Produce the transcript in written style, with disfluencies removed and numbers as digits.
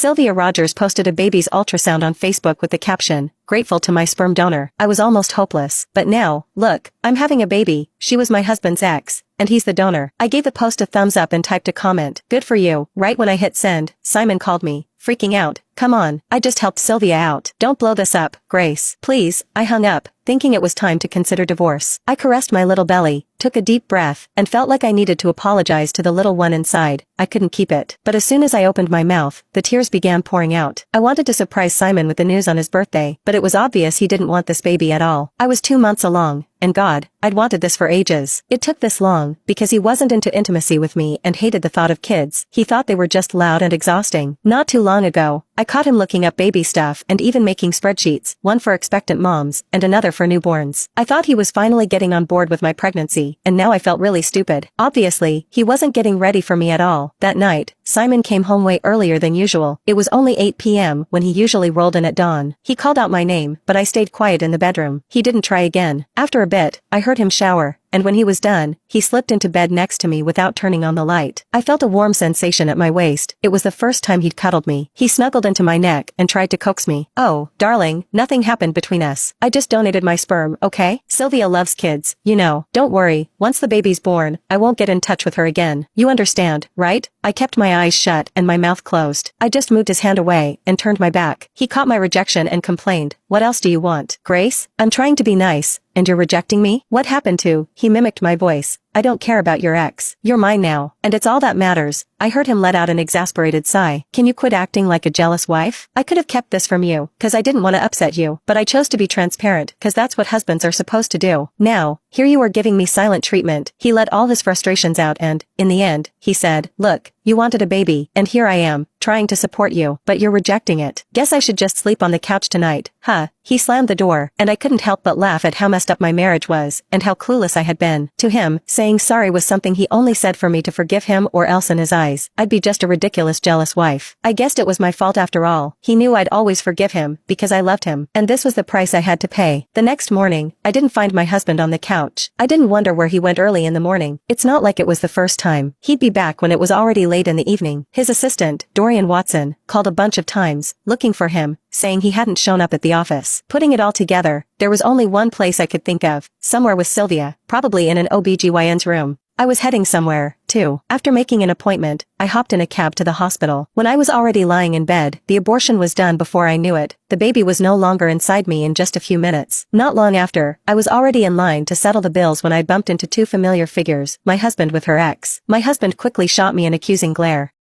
Sylvia Rogers posted a baby's ultrasound on Facebook with the caption, "Grateful to my sperm donor. I was almost hopeless. But now, look, I'm having a baby. She was my husband's ex, and he's the donor." I gave the post a thumbs up and typed a comment, "Good for you." Right when I hit send, Simon called me, freaking out. "Come on, I just helped Sylvia out. Don't blow this up, Grace. Please." I hung up, thinking it was time to consider divorce. I caressed my little belly, took a deep breath, and felt like I needed to apologize to the little one inside. I couldn't keep it. But as soon as I opened my mouth, the tears began pouring out. I wanted to surprise Simon with the news on his birthday, but it was obvious he didn't want this baby at all. I was 2 months along, and God, I'd wanted this for ages. It took this long, because he wasn't into intimacy with me and hated the thought of kids. He thought they were just loud and exhausting. Not too long ago, I caught him looking up baby stuff and even making spreadsheets, one for expectant moms, and another for newborns. I thought he was finally getting on board with my pregnancy, and now I felt really stupid. Obviously, he wasn't getting ready for me at all. That night, Simon came home way earlier than usual. It was only 8 p.m. when he usually rolled in at dawn. He called out my name, but I stayed quiet in the bedroom. He didn't try again. After a bit, I heard him shower, and when he was done, he slipped into bed next to me without turning on the light. I felt a warm sensation at my waist. It was the first time he'd cuddled me. He snuggled into my neck and tried to coax me. "Oh, darling, nothing happened between us. I just donated my sperm, okay? Sylvia loves kids, you know. Don't worry, once the baby's born, I won't get in touch with her again. You understand, right?" I kept my eyes shut and my mouth closed. I just moved his hand away and turned my back. He caught my rejection and complained, "What else do you want, Grace? I'm trying to be nice, and you're rejecting me? What happened to?" He mimicked my voice. "I don't care about your ex. You're mine now, and it's all that matters." I heard him let out an exasperated sigh. "Can you quit acting like a jealous wife? I could have kept this from you, 'cause I didn't want to upset you, but I chose to be transparent, 'cause that's what husbands are supposed to do. Now, here you are giving me silent treatment." He let all his frustrations out and, in the end, he said, "Look, you wanted a baby, and here I am, trying to support you, but you're rejecting it. Guess I should just sleep on the couch tonight, huh?" He slammed the door, and I couldn't help but laugh at how messed up my marriage was, and how clueless I had been. To him, saying sorry was something he only said for me to forgive him, or else in his eyes, I'd be just a ridiculous jealous wife. I guessed it was my fault after all. He knew I'd always forgive him, because I loved him, and this was the price I had to pay. The next morning, I didn't find my husband on the couch. I didn't wonder where he went early in the morning. It's not like it was the first time. He'd be back when it was already late in the evening. His assistant, Dorian Watson, called a bunch of times, looking for him, saying he hadn't shown up at the office. Putting it all together, there was only one place I could think of, somewhere with Sylvia, probably in an OBGYN's room. I was heading somewhere, too. After making an appointment, I hopped in a cab to the hospital. When I was already lying in bed, the abortion was done before I knew it. The baby was no longer inside me in just a few minutes. Not long after, I was already in line to settle the bills when I bumped into two familiar figures, my husband with her ex. My husband quickly shot me an accusing glare.